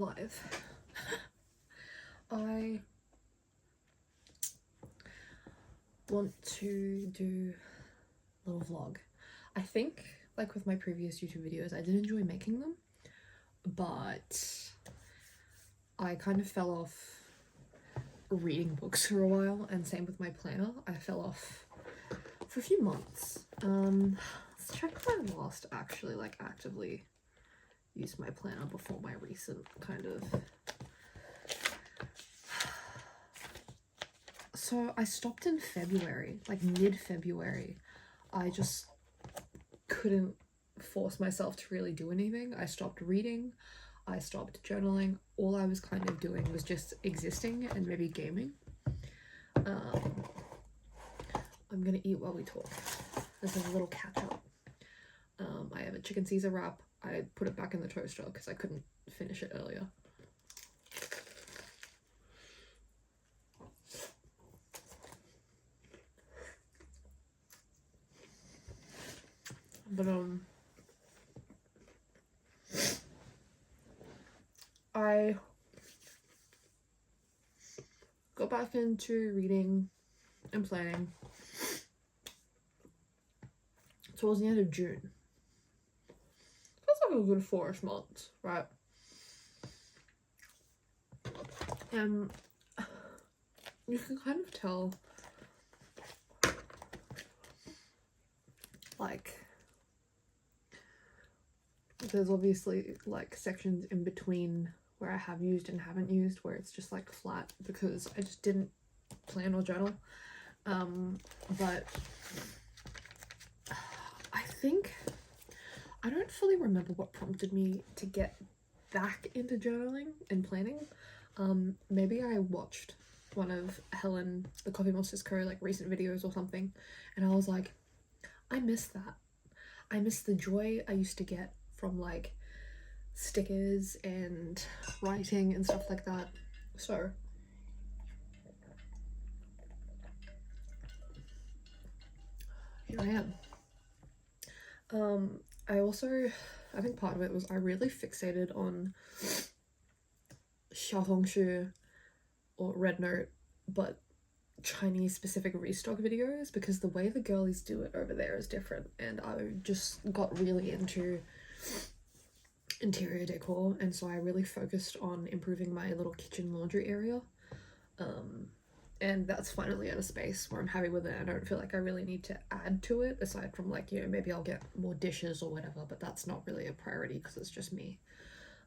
Live. I want to do a little vlog. I think, like with my previous YouTube videos, I did enjoy making them, but I kind of fell off reading books for a while, and same with my planner. I fell off for a few months. Let's check if I last actually actively used my planner before my recent kind of... So I stopped in February, like mid-February. I just couldn't force myself to really do anything. I stopped reading, I stopped journaling. All I was kind of doing was just existing and maybe gaming. I'm gonna eat while we talk. This is a little catch up. I have a chicken Caesar wrap. I put it back in the toaster because I couldn't finish it earlier. But I got back into reading and planning towards the end of June. That's like a good 4-ish months, right? And you can kind of tell, like, there's obviously like sections in between where I have used and haven't used where it's just like flat because I just didn't plan or journal. But I think I don't fully remember what prompted me to get back into journaling and planning. Maybe I watched one of Helen, the Coffee Monster's Co, like recent videos or something, and I was like, I miss that. I miss the joy I used to get from like stickers and writing and stuff like that. So here I am. I think part of it was I really fixated on xiaohongshu or Red Note, but Chinese specific restock videos, because the way the girlies do it over there is different, and I just got really into interior decor, and so I really focused on improving my little kitchen laundry area. And that's finally at a space where I'm happy with it. I don't feel like I really need to add to it, aside from like, you know, maybe I'll get more dishes or whatever, but that's not really a priority because it's just me.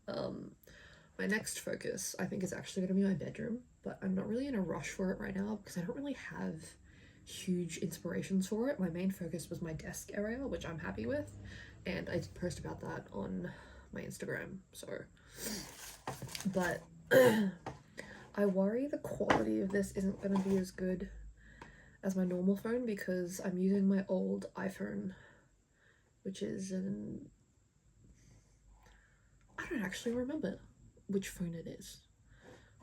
My next focus, I think, is actually going to be my bedroom, but I'm not really in a rush for it right now because I don't really have huge inspirations for it. My main focus was my desk area, which I'm happy with, and I did post about that on my Instagram, so... But I worry the quality of this isn't going to be as good as my normal phone because I'm using my old iPhone, which is an... I don't actually remember which phone it is.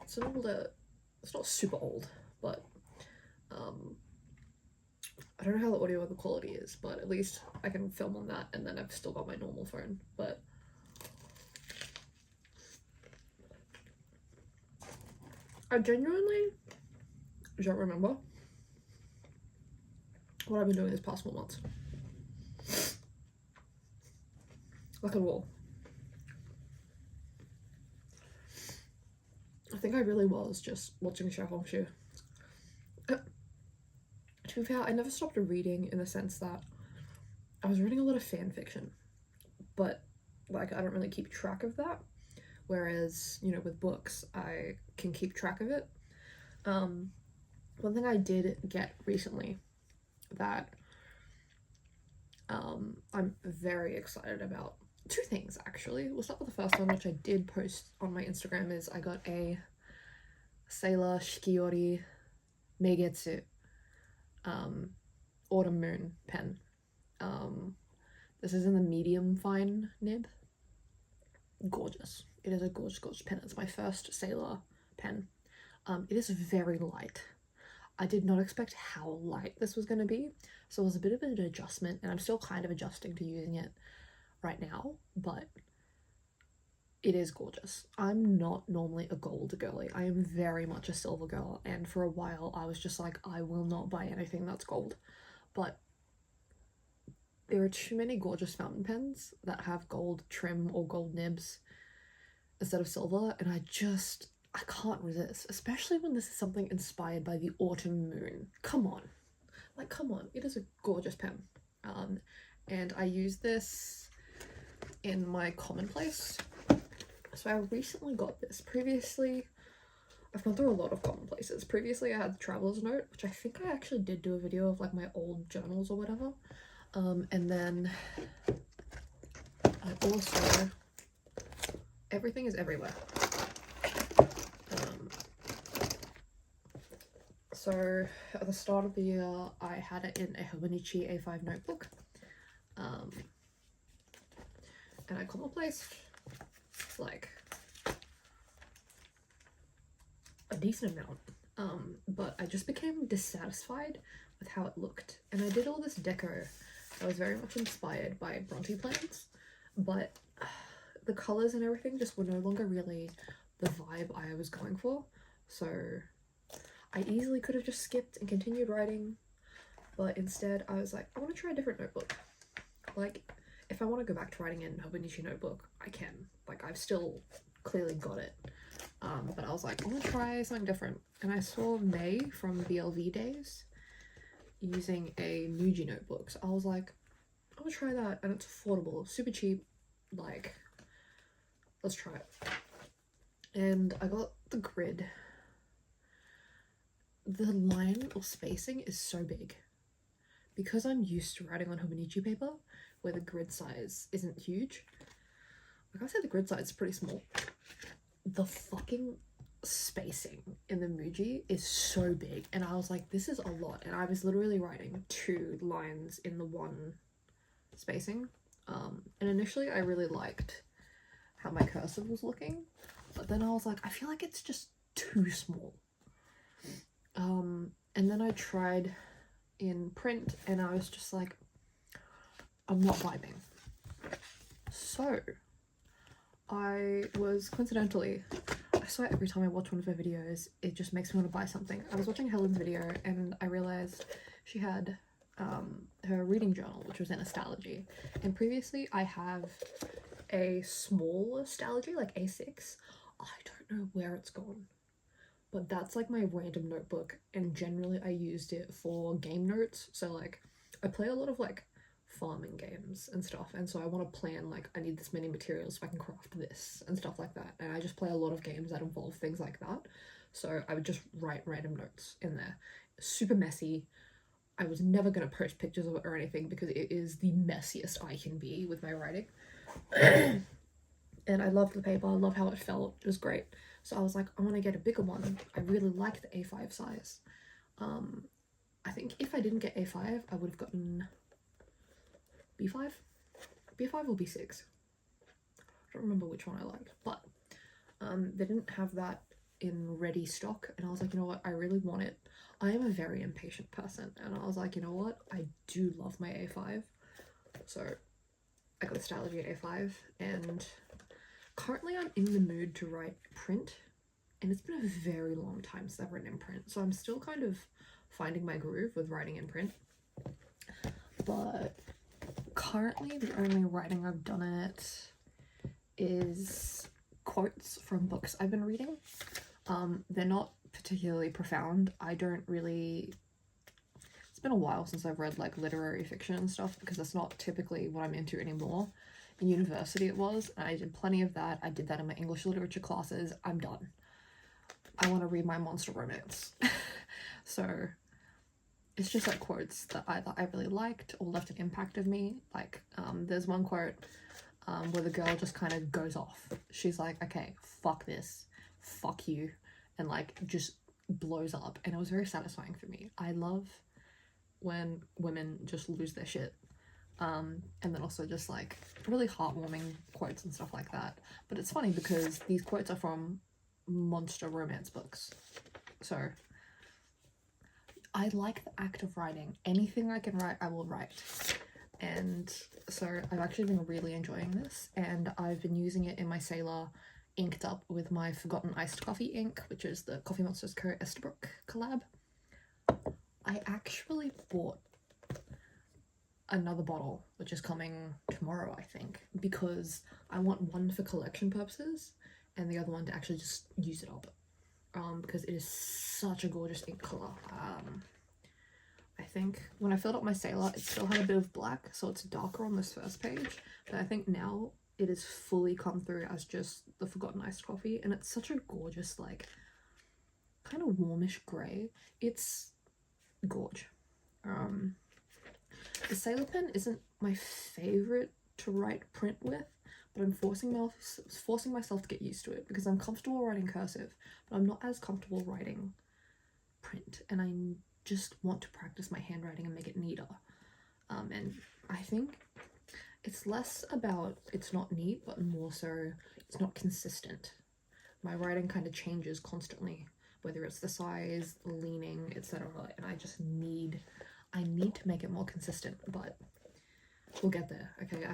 It's an older... It's not super old, but I don't know how the audio and the quality is, but at least I can film on that, and then I've still got my normal phone. But I genuinely don't remember what I've been doing this past 4 months. Like at all. I think I really was just watching xiaohongshu. To be fair, I never stopped reading in the sense that I was reading a lot of fan fiction, but like I don't really keep track of that. Whereas, you know, with books, I can keep track of it. One thing I did get recently that I'm very excited about. 2 things, actually. We'll start with the first one, which I did post on my Instagram, is I got a Sailor Shikiori Meigetsu Autumn Moon pen. This is in the medium fine nib. Gorgeous. It is a gorgeous pen. It's my first Sailor pen. It is very light. I did not expect how light this was going to be, so it was a bit of an adjustment, and I'm still kind of adjusting to using it right now, but it is gorgeous. I'm not normally a gold girly. I am very much a silver girl, and for a while I was just like, I will not buy anything that's gold. But there are too many gorgeous fountain pens that have gold trim or gold nibs instead of silver, and I can't resist, especially when this is something inspired by the autumn moon. Come on. Like, come on. It is a gorgeous pen. And I use this in my commonplace. So I recently got this. Previously, I've gone through a lot of commonplaces. Previously, I had the Traveler's Note, which I think I actually did do a video of like my old journals or whatever. And then I also, everything is everywhere. So at the start of the year, I had it in a Hobonichi A5 notebook. And I commonplaced like a decent amount. But I just became dissatisfied with how it looked. And I did all this deco. I was very much inspired by Bronte plans, but the colors and everything just were no longer really the vibe I was going for. So I easily could have just skipped and continued writing, but instead I was like, I want to try a different notebook. Like, if I want to go back to writing in Hobonichi notebook, I can. Like, I've still clearly got it. But I was like, I want to try something different. And I saw May from BLV Days using a Muji notebook. So I was like, I want to try that. And it's affordable, super cheap. Like, let's try it. And I got the grid. The line or spacing is so big. Because I'm used to writing on Hobonichi paper, where the grid size isn't huge. Like I said, the grid size is pretty small. The fucking spacing in the Muji is so big, and I was like, this is a lot. And I was literally writing 2 lines in the one spacing. And initially I really liked how my cursive was looking, but then I was like, I feel like it's just too small. And then I tried in print, and I was just like, I'm not vibing. So I was coincidentally, I swear every time I watch one of her videos, it just makes me want to buy something. I was watching Helen's video and I realized she had her reading journal, which was in astrology. And previously I have a small astrology, like A6. I don't know where it's gone, but that's like my random notebook, and generally I used it for game notes. So like I play a lot of like farming games and stuff, and so I want to plan like I need this many materials so I can craft this and stuff like that, and I just play a lot of games that involve things like that. So I would just write random notes in there. Super messy. I was never going to post pictures of it or anything because it is the messiest I can be with my writing. And I loved the paper. I love how it felt. It was great. So I was like, I want to get a bigger one. I really like the A5 size. I think if I didn't get A5, I would have gotten B5? B5 or B6? I don't remember which one I liked, but they didn't have that in ready stock, and I was like, you know what, I really want it. I am a very impatient person, and I was like, you know what, I do love my A5. So I got the Stylogy at A5, and currently I'm in the mood to write print, and it's been a very long time since I've written in print, so I'm still kind of finding my groove with writing in print. But currently the only writing I've done in it is quotes from books I've been reading. They're not particularly profound. I don't really, it's been a while since I've read like literary fiction and stuff because that's not typically what I'm into anymore. In university it was, and I did plenty of that. I did that in my English literature classes. I'm done. I want to read my monster romance. So it's just like quotes that either I really liked or left an impact of me. Like there's one quote where the girl just kind of goes off. She's like, okay, fuck this, fuck you, and like just blows up, and it was very satisfying for me. I love when women just lose their shit. And then also just like really heartwarming quotes and stuff like that. But it's funny because these quotes are from monster romance books. So I like the act of writing. Anything I can write, I will write. And so I've actually been really enjoying this, and I've been using it in my Sailor inked up with my Forgotten Iced Coffee ink, which is the Coffee Monsters Co. Estabrook collab. I actually bought another bottle, which is coming tomorrow, I think, because I want one for collection purposes and the other one to actually just use it up, because it is such a gorgeous ink color. I think when I filled up my Sailor, it still had a bit of black, so it's darker on this first page, but I think now it has fully come through as just the Forgotten Iced Coffee, and it's such a gorgeous, like, kind of warmish grey. It's gorge. The Sailor pen isn't my favourite to write print with, but I'm forcing myself to get used to it because I'm comfortable writing cursive, but I'm not as comfortable writing print, and I just want to practice my handwriting and make it neater. And I think it's less about it's not neat, but more so it's not consistent. My writing kind of changes constantly, whether it's the size, the leaning, etc. And I need to make it more consistent, but we'll get there. Okay,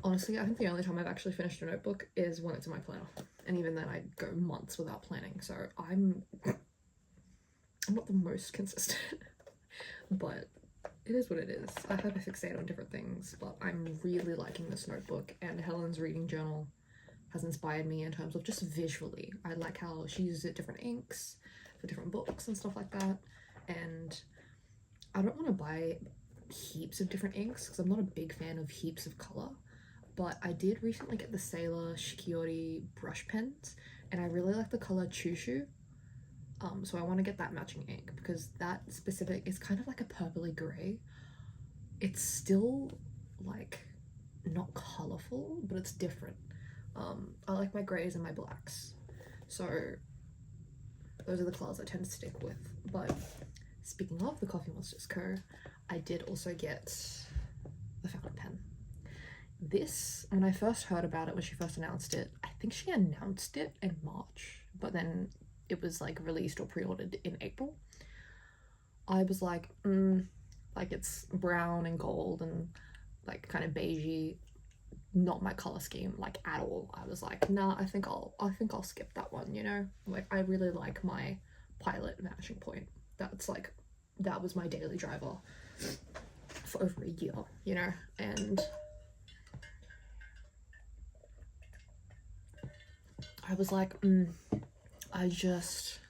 honestly, I think the only time I've actually finished a notebook is when it's in my planner, and even then I go months without planning, so I'm not the most consistent, but it is what it is. I have a fixate on different things, but I'm really liking this notebook, and Helen's reading journal has inspired me in terms of just visually. I like how she uses different inks for different books and stuff like that, and I don't want to buy heaps of different inks because I'm not a big fan of heaps of colour, but I did recently get the Sailor Shikiori brush pens, and I really like the colour Chushu. So I want to get that matching ink because that specific is kind of like a purpley grey. It's still like not colourful, but it's different. I like my greys and my blacks, so those are the colours I tend to stick with. But speaking of the Coffee Monsters Co., I did also get the fountain pen. This, when I first heard about it, when she first announced it, I think she announced it in March, but then it was like released or pre-ordered in April. I was like, like it's brown and gold and like kind of beigey, not my color scheme like at all. I was like, nah, I think I'll skip that one, you know? Like I really like my Pilot Vanishing Point. That was my daily driver for over a year, you know? And I was like, I just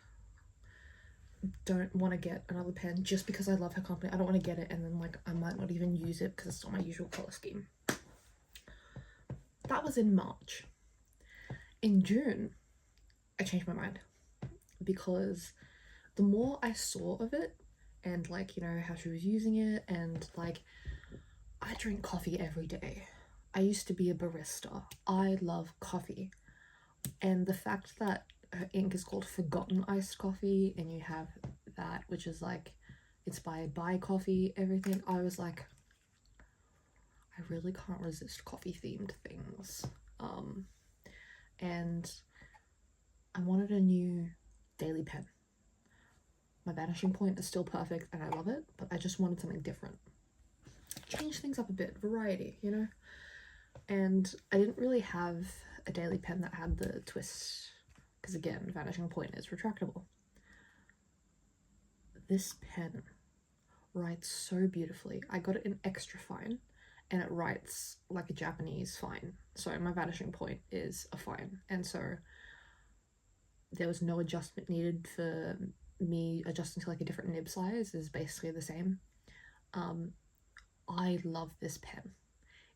don't want to get another pen just because I love her company. I don't want to get it and then like I might not even use it because it's not my usual color scheme. That was in March. In June, I changed my mind because the more I saw of it and like, you know, how she was using it, and like I drink coffee every day. I used to be a barista. I love coffee. And the fact that her ink is called Forgotten Iced Coffee, and you have that, which is like inspired by coffee, everything, I was like, I really can't resist coffee themed things. And I wanted a new daily pen. My Vanishing Point is still perfect and I love it, but I just wanted something different. Change things up a bit, variety, you know? And I didn't really have a daily pen that had the twist, because again, Vanishing Point is retractable. This pen writes so beautifully. I got it in extra fine, and it writes like a Japanese fine. So my Vanishing Point is a fine, and so there was no adjustment needed for me adjusting to like a different nib size. Is basically the same. I love this pen.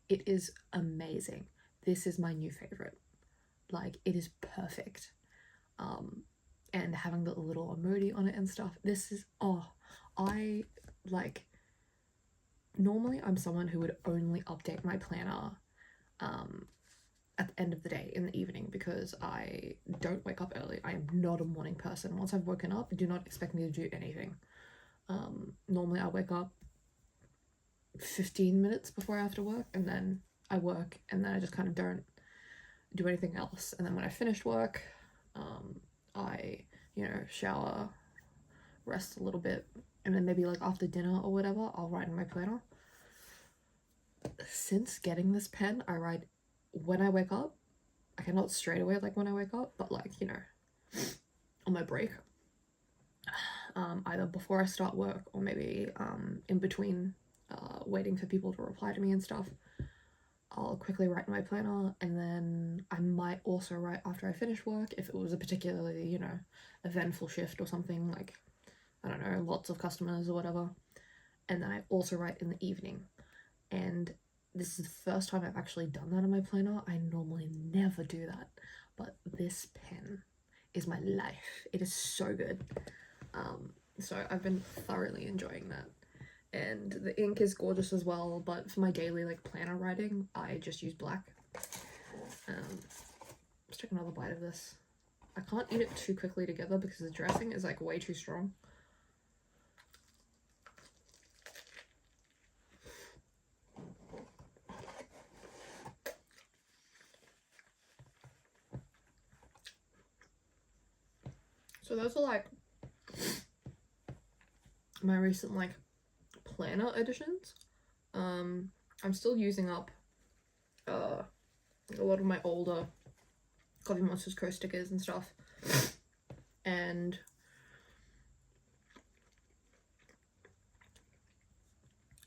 It is amazing. This is my new favorite. Like, it is perfect. And having the little emoji on it and stuff. This is, I like, normally I'm someone who would only update my planner at the end of the day in the evening because I don't wake up early. I am not a morning person. Once I've woken up, do not expect me to do anything. Normally I wake up 15 minutes before I have to work, and then I work, and then I just kind of don't do anything else. And then when I finish work, I, you know, shower, rest a little bit, and then maybe like after dinner or whatever, I'll write in my planner. Since getting this pen, I write when I wake up. Okay, not straight away like when I wake up, but like, you know, on my break. Either before I start work or maybe in between waiting for people to reply to me and stuff. I'll quickly write in my planner, and then I might also write after I finish work if it was a particularly, you know, eventful shift or something, like, I don't know, lots of customers or whatever. And then I also write in the evening. And this is the first time I've actually done that in my planner. I normally never do that, but this pen is my life. It is so good. So I've been thoroughly enjoying that. And the ink is gorgeous as well, but for my daily like planner writing, I just use black. Let's take another bite of this. I can't eat it too quickly together because the dressing is like way too strong. So those are like my recent like planner editions. I'm still using up a lot of my older Coffee Monsters Co stickers and stuff, and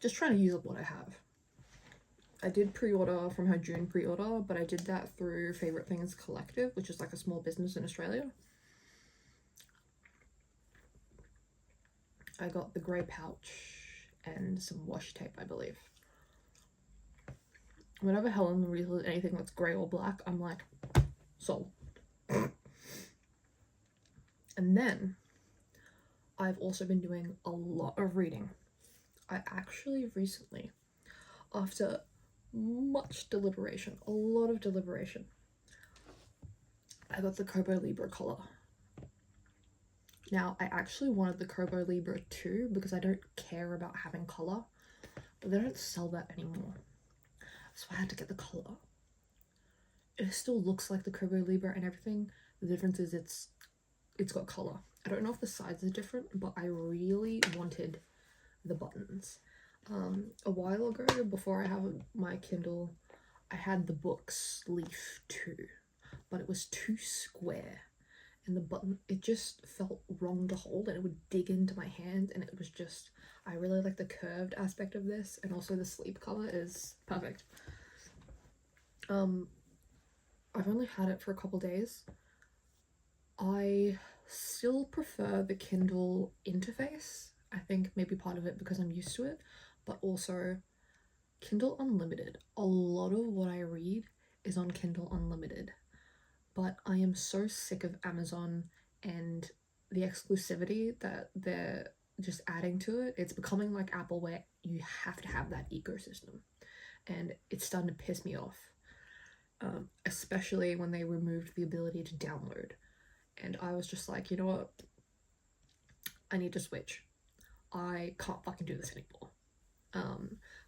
just trying to use up what I have. I did pre-order from her June pre-order, but I did that through Favorite Things Collective, which is like a small business in Australia. I got the grey pouch and some washi tape, I believe. Whenever Helen releases anything that's grey or black, I'm like, sold. And then I've also been doing a lot of reading. I actually recently, after much deliberation, a lot of deliberation, I got the Kobo Libra collar. Now, I actually wanted the Kobo Libra 2 because I don't care about having collar, but they don't sell that anymore. So I had to get the collar. It still looks like the Kobo Libra and everything. The difference is it's got color. I don't know if the sides are different, but I really wanted the buttons. A while ago, before I have my Kindle, I had the books Leaf 2, but it was too square, and the button, it just felt wrong to hold, and it would dig into my hand, and it was just, I really like the curved aspect of this, and also the sleeve color is perfect. I've only had it for a couple days. I still prefer the Kindle interface. I think maybe part of it because I'm used to it, but also Kindle Unlimited. A lot of what I read is on Kindle Unlimited, but I am so sick of Amazon and the exclusivity that they're just adding to it. It's becoming like Apple where you have to have that ecosystem, and it's starting to piss me off, especially when they removed the ability to download. And I was just like, you know what? I need to switch. I can't fucking do this anymore.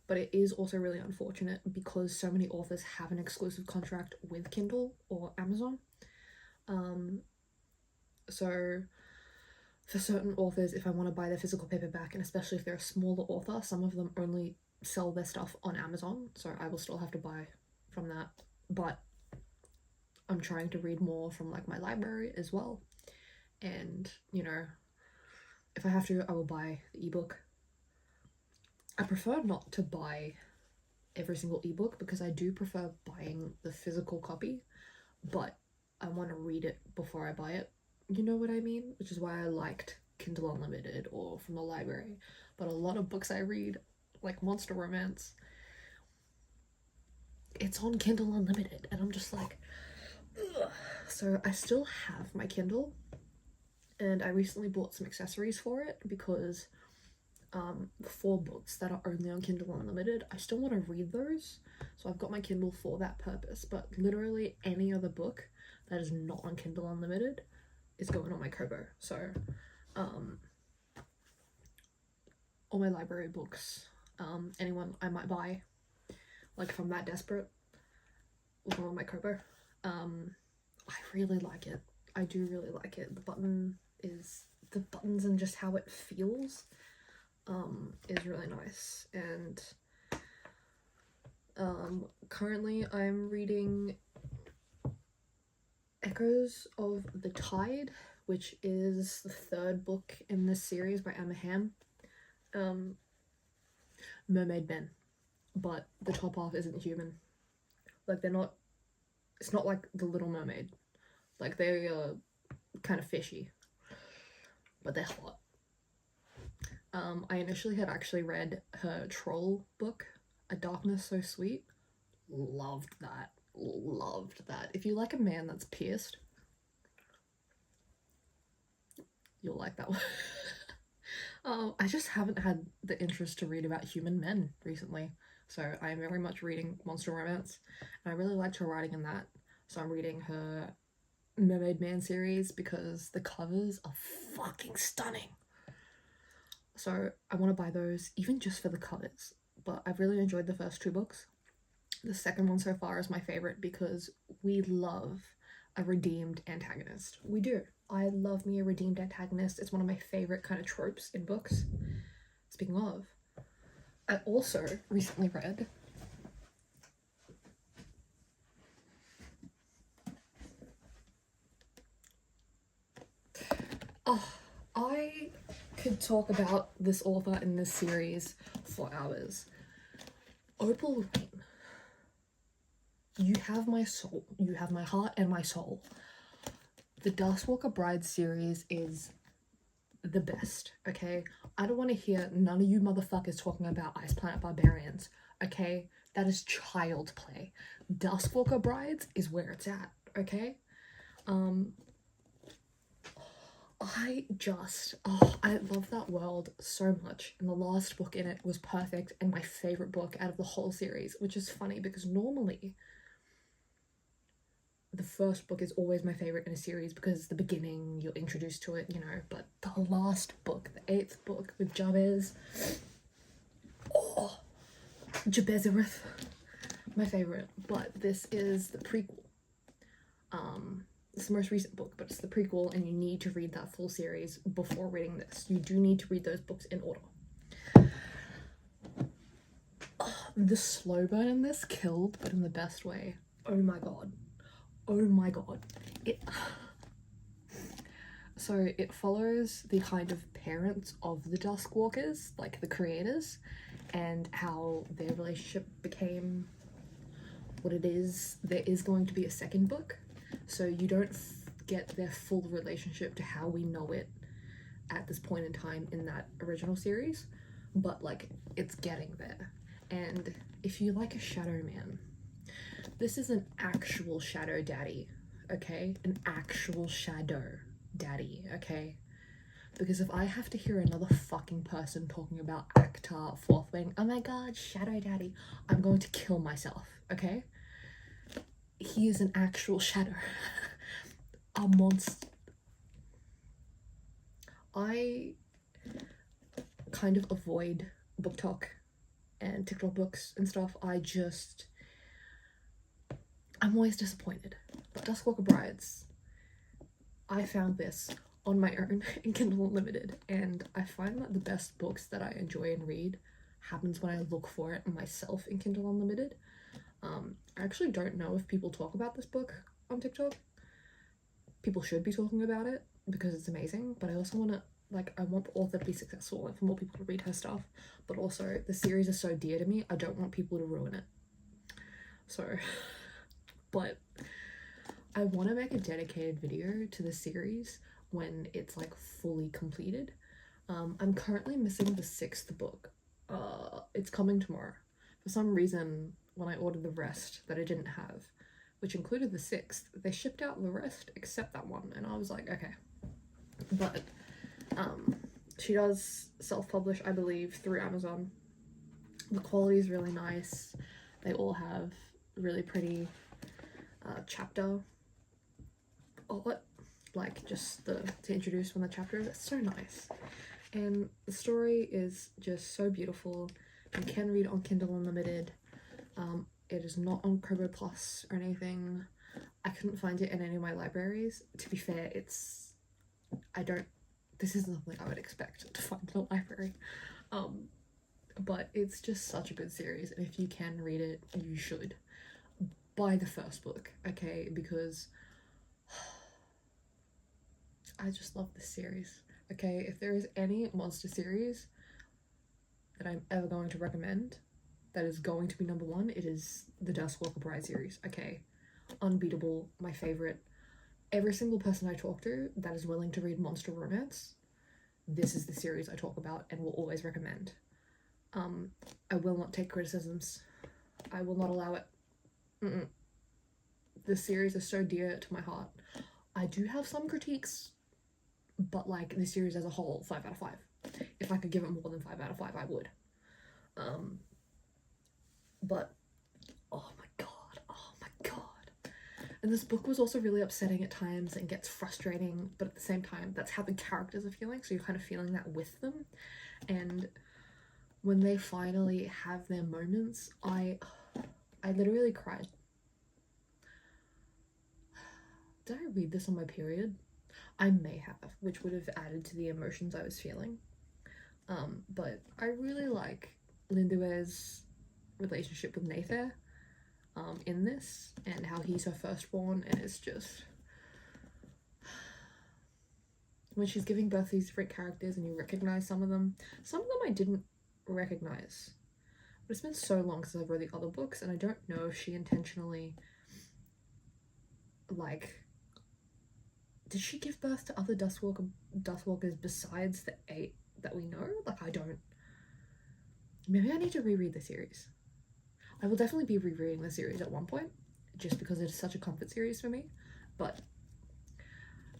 But it is also really unfortunate because so many authors have an exclusive contract with Kindle or Amazon. So for certain authors, if I want to buy their physical paperback, and especially if they're a smaller author, some of them only sell their stuff on Amazon, so I will still have to buy from that. But I'm trying to read more from like my library as well, and you know, if I have to, I will buy the ebook. I prefer not to buy every single ebook because I do prefer buying the physical copy, but I want to read it before I buy it. You know what I mean? Which is why I liked Kindle Unlimited or from the library. But a lot of books I read, like Monster Romance, it's on Kindle Unlimited, and I'm just like, ugh. So I still have my Kindle, and I recently bought some accessories for it because 4 books that are only on Kindle Unlimited, I still want to read those, so I've got my Kindle for that purpose. But literally any other book that is not on Kindle Unlimited is going on my Kobo. So all my library books, anyone I might buy, like if I'm that desperate, will go on my Kobo. I really like it. I do really like it. The buttons and just how it feels. is really nice. And currently I'm reading Echoes of the Tide, which is the third book in this series by Emma Ham. Mermaid men, but the top half isn't human. Like, they're not, it's not like The Little Mermaid. Like, they are kind of fishy, but they're hot. I initially had actually read her troll book, A Darkness So Sweet. Loved that. Loved that. If you like a man that's pierced, you'll like that one. I just haven't had the interest to read about human men recently, so I'm very much reading monster romance, and I really liked her writing in that. So I'm reading her Mermaid Man series because the covers are fucking stunning. So I want to buy those even just for the covers. But I've really enjoyed the first two books. The second one so far is my favorite because we love a redeemed antagonist. We do. I love me a redeemed antagonist. It's one of my favorite kind of tropes in books. Speaking of, I also recently read I could talk about this author in this series for hours. Opal Lane. You have my soul. You have my heart and my soul. The Dustwalker Bride series is the best, okay? I don't want to hear none of you motherfuckers talking about Ice Planet Barbarians, okay? That is child play. Dustwalker Brides is where it's at, okay? I love that world so much, and the last book in it was perfect and my favorite book out of the whole series, which is funny because normally the first book is always my favorite in a series because it's the beginning, you're introduced to it, you know, but the last book, the 8th book with Jabez, Jabezereth, my favorite. But this is the prequel. It's the most recent book, but it's the prequel, and you need to read that full series before reading this. You do need to read those books in order. The slow burn in this killed, but in the best way. Oh my god. Oh my god. So it follows the kind of parents of the Duskwalkers, like the creators, and how their relationship became what it is. There is going to be a second book, so you don't get their full relationship to how we know it at this point in time in that original series, but like it's getting there. And if you like a shadow man, this is an actual shadow daddy, okay? An actual shadow daddy, okay? Because if I have to hear another fucking person talking about Actar, Fourth Wing, oh my god, shadow daddy, I'm going to kill myself, okay? He is an actual shadow. A monster. I kind of avoid book talk and TikTok books and stuff. I'm always disappointed. But Duskwalker Brides, I found this on my own in Kindle Unlimited, and I find that the best books that I enjoy and read happens when I look for it myself in Kindle Unlimited. I actually don't know if people talk about this book on TikTok. People should be talking about it because it's amazing, but I also want to, I want the author to be successful and for more people to read her stuff, but also the series is so dear to me, I don't want people to ruin it. So, but I want to make a dedicated video to the series when it's like fully completed. I'm currently missing the 6th book. It's coming tomorrow. For some reason, when I ordered the rest that I didn't have, which included the 6th, they shipped out the rest except that one, and I was like, okay. But she does self-publish, I believe, through Amazon. The quality is really nice. They all have really pretty chapter art, like just to introduce when the chapter is. It's so nice, and the story is just so beautiful. You can read it on Kindle Unlimited. It is not on Kobo Plus or anything. I couldn't find it in any of my libraries. To be fair, this isn't something I would expect to find in a library. Um, but it's just such a good series, and if you can read it, you should. Buy the first book, okay? Because I just love this series. Okay, if there is any monster series that I'm ever going to recommend that is going to be number one, it is the Dustwalker Bride series. Okay, unbeatable, my favorite. Every single person I talk to that is willing to read monster romance, this is the series I talk about and will always recommend. I will not take criticisms. I will not allow it. Mm-mm. This series is so dear to my heart. I do have some critiques, but like the series as a whole, 5 out of 5. If I could give it more than 5 out of 5, I would. But oh my god. And this book was also really upsetting at times and gets frustrating, but at the same time, that's how the characters are feeling, so you're kind of feeling that with them. And when they finally have their moments, I literally cried. Did I read this on my period? I may have, which would have added to the emotions I was feeling. But I really like Lindue's relationship with Nathan in this, and how he's her firstborn, and it's just when she's giving birth to these different characters and you recognize some of them I didn't recognize, but it's been so long since I've read the other books, and I don't know if she intentionally, like, did she give birth to other Dustwalkers besides the 8 that we know? Like, I don't. Maybe I need to reread the series. I will definitely be rereading the series at one point, just because it is such a comfort series for me. But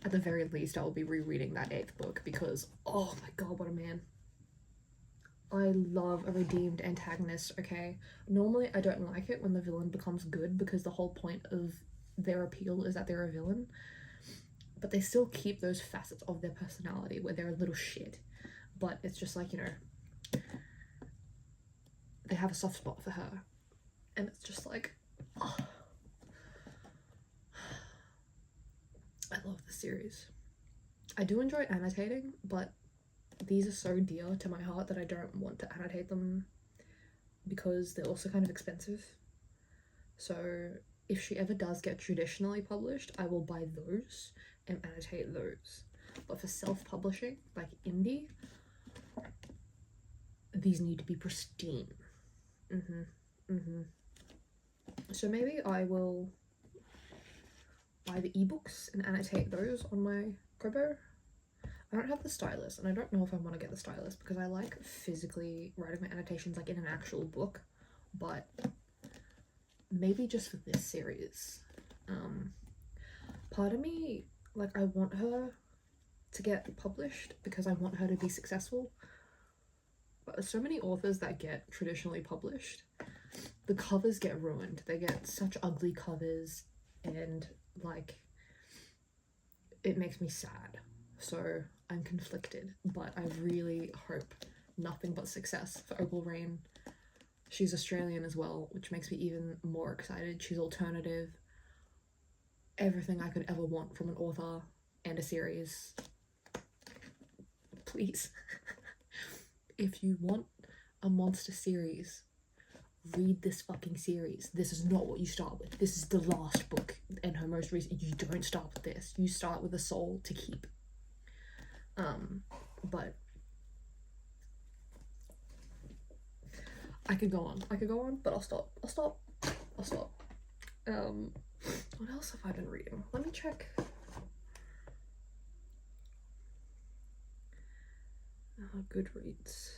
at the very least, I will be rereading that 8th book because, oh my god, what a man. I love a redeemed antagonist, okay? Normally, I don't like it when the villain becomes good because the whole point of their appeal is that they're a villain. But they still keep those facets of their personality where they're a little shit. But it's just like, you know, they have a soft spot for her. And it's just like, oh. I love the series. I do enjoy annotating, but these are so dear to my heart that I don't want to annotate them because they're also kind of expensive. So if she ever does get traditionally published, I will buy those and annotate those. But for self-publishing, like indie, these need to be pristine. So maybe I will buy the ebooks and annotate those on my Kobo. I don't have the stylus, and I don't know if I want to get the stylus because I like physically writing my annotations like in an actual book, but maybe just for this series. Part of me, like, I want her to get published because I want her to be successful, but there's so many authors that get traditionally published, the covers get ruined. They get such ugly covers, and like, it makes me sad. So I'm conflicted, but I really hope nothing but success for Opal Rain. She's Australian as well, which makes me even more excited. She's alternative. Everything I could ever want from an author and a series. Please. If you want a monster series, read this fucking series. This is not what you start with. This is the last book and her most recent. You don't start with this. You start with a soul to keep. But I could go on, but I'll stop. What else have I been reading? Let me check. Goodreads.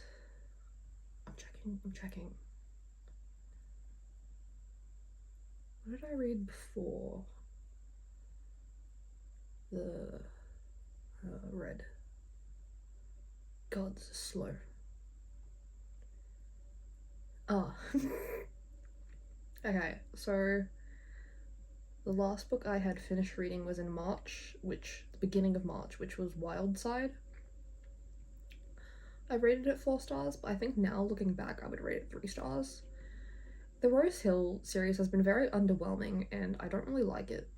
I'm checking. What did I read before the red? God, this is slow. Okay, so the last book I had finished reading was in March, the beginning of March, which was Wildside. I rated it 4 stars, but I think now, looking back, I would rate it 3 stars. The Rose Hill series has been very underwhelming, and I don't really like it.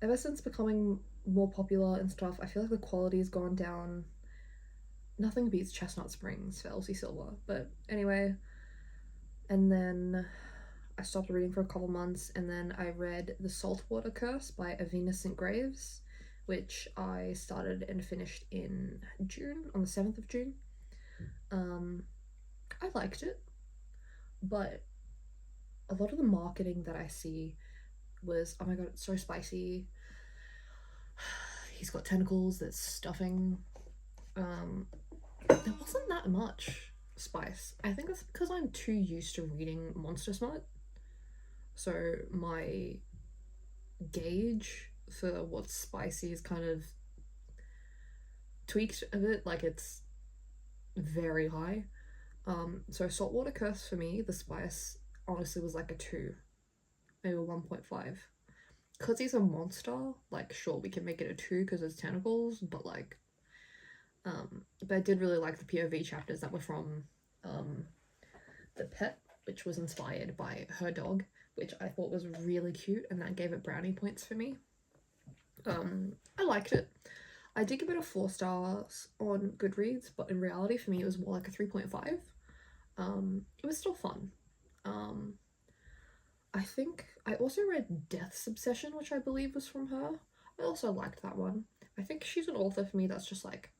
Ever since becoming more popular and stuff, I feel like the quality has gone down. nothing beats Chestnut Springs for Elsie Silver. But anyway, and then I stopped reading for a couple months, and then I read The Saltwater Curse by Avina St. Graves, which I started and finished in June, on the 7th of June. I liked it, but a lot of the marketing that I see was, oh my god, it's so spicy. He's got tentacles, there's stuffing. There wasn't that much spice. I think that's because I'm too used to reading Monster Smut. So my gauge for what's spicy is kind of tweaked a bit, like it's very high. So Saltwater Curse for me, the spice honestly was like a 2, maybe a 1.5. Because he's a monster, like sure we can make it a 2 because it's tentacles, but like but I did really like the POV chapters that were from the pet, which was inspired by her dog, which I thought was really cute, and that gave it brownie points for me. I liked it. I did give it a 4 stars on Goodreads, but in reality for me it was more like a 3.5. It was still fun. I think I also read Death's Obsession, which I believe was from her. I also liked that one. I think she's an author for me that's just like,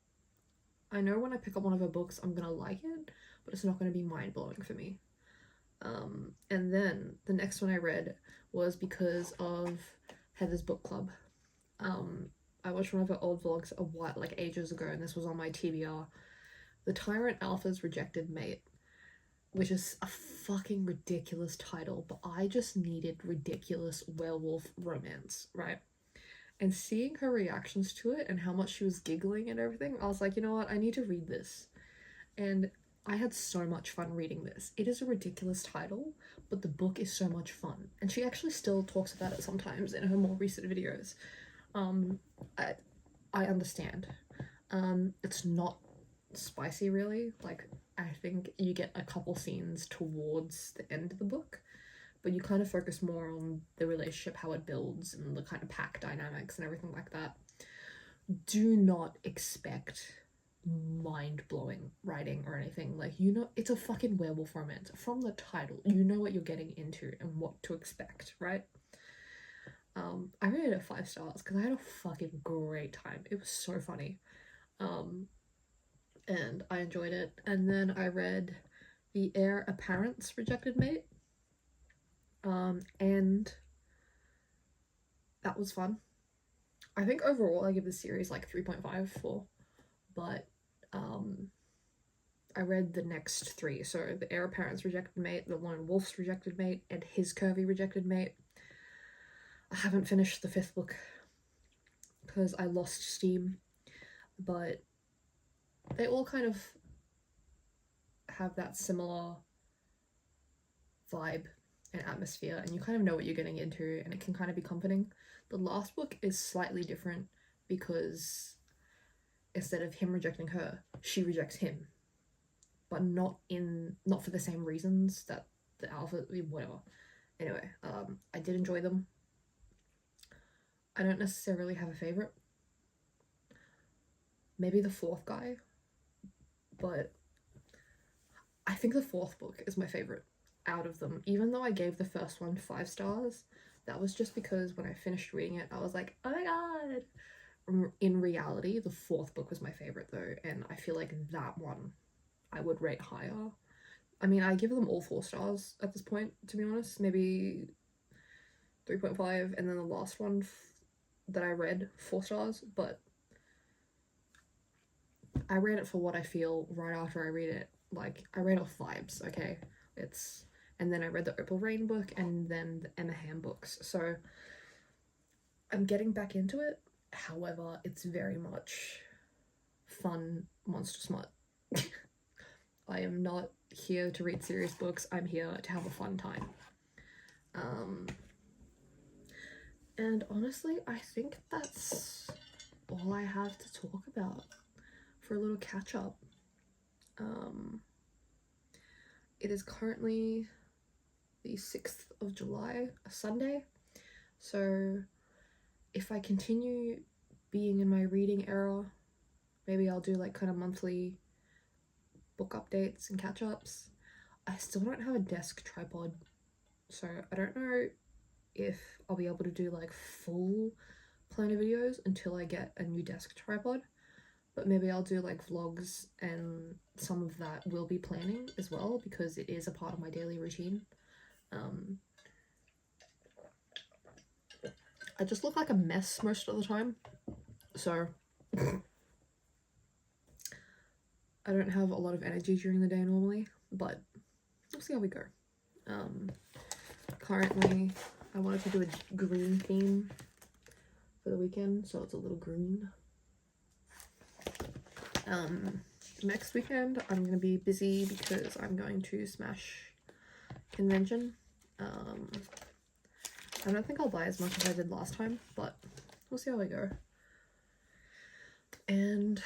I know when I pick up one of her books I'm gonna like it, but it's not gonna be mind-blowing for me. And then the next one I read was because of Heather's book club. I watched one of her old vlogs a while, like ages ago, and this was on my TBR. The Tyrant Alpha's Rejected Mate, which is a fucking ridiculous title, but I just needed ridiculous werewolf romance, right? And seeing her reactions to it and how much she was giggling and everything, I was like, you know what, I need to read this. And I had so much fun reading this. It is a ridiculous title, but the book is so much fun. And she actually still talks about it sometimes in her more recent videos. I understand. It's not spicy really. Like, I think you get a couple scenes towards the end of the book, but you kind of focus more on the relationship, how it builds, and the kind of pack dynamics and everything like that. Do not expect mind-blowing writing or anything. Like, you know, it's a fucking werewolf romance. From the title, you know what you're getting into and what to expect, right? I rated it 5 stars because I had a fucking great time. It was so funny. And I enjoyed it. And then I read The Heir Apparent's Rejected Mate. And that was fun. I think overall I give the series like 3.5, 4. But I read the next 3. So The Heir Apparent's Rejected Mate, The Lone Wolf's Rejected Mate, and His Curvy Rejected Mate. I haven't finished the 5th book because I lost steam, but they all kind of have that similar vibe and atmosphere, and you kind of know what you're getting into, and it can kind of be comforting. The last book is slightly different because instead of him rejecting her, she rejects him, but not for the same reasons that the alpha, whatever. Anyway, I did enjoy them. I don't necessarily have a favorite. Maybe the 4th guy, but I think the 4th book is my favorite out of them. Even though I gave the first one 5 stars, that was just because when I finished reading it, I was like, oh my god. In reality, the 4th book was my favorite though, and I feel like that one I would rate higher. I mean, I give them all 4 stars at this point, to be honest. Maybe 3.5, and then the last one that I read 4 stars, but I read it for what I feel right after I read it. Like, I read off vibes, okay? And then I read the Opal Rain book and then the Emma Ham books. So I'm getting back into it. However, it's very much fun monster smut. I am not here to read serious books. I'm here to have a fun time. And honestly, I think that's all I have to talk about for a little catch up. It is currently the 6th of July, a Sunday. So if I continue being in my reading era, maybe I'll do like kind of monthly book updates and catch-ups. I still don't have a desk tripod, so I don't know if I'll be able to do like full planner videos until I get a new desk tripod, but maybe I'll do like vlogs, and some of that will be planning as well because it is a part of my daily routine. I just look like a mess most of the time, so I don't have a lot of energy during the day normally, but we'll see how we go. Currently I wanted to do a green theme for the weekend, so it's a little green. Next weekend I'm going to be busy because I'm going to Smash convention. I don't think I'll buy as much as I did last time, but we'll see how I go. And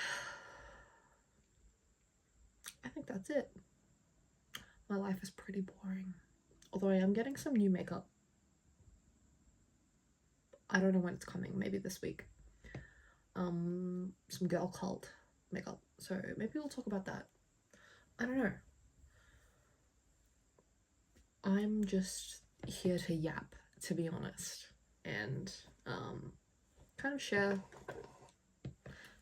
I think that's it. My life is pretty boring, although I am getting some new makeup. I don't know when it's coming, maybe this week. Some girl cult makeup, so maybe we'll talk about that. I don't know. I'm just here to yap, to be honest, and kind of share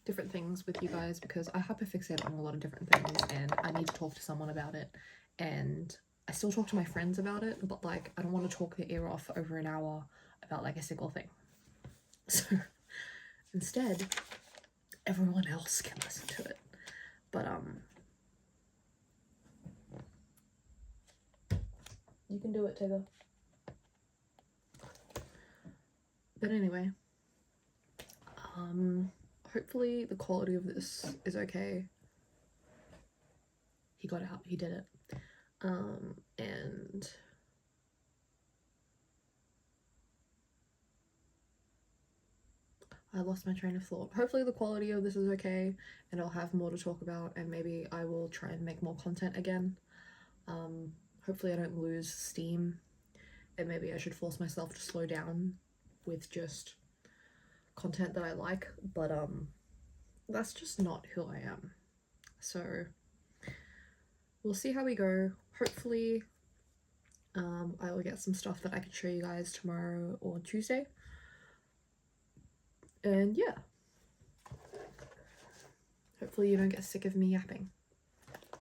different things with you guys because I hyperfixate on a lot of different things and I need to talk to someone about it, and I still talk to my friends about it, but like I don't want to talk their ear off over an hour about like a single thing. So instead, everyone else can listen to it. But you can do it, Tigger. But anyway, hopefully the quality of this is okay. He got out, he did it. And I lost my train of thought. Hopefully the quality of this is okay and I'll have more to talk about, and maybe I will try and make more content again. Hopefully I don't lose steam, and maybe I should force myself to slow down with just content that I like, but that's just not who I am. So we'll see how we go. Hopefully I will get some stuff that I can show you guys tomorrow or Tuesday. And yeah, hopefully you don't get sick of me yapping.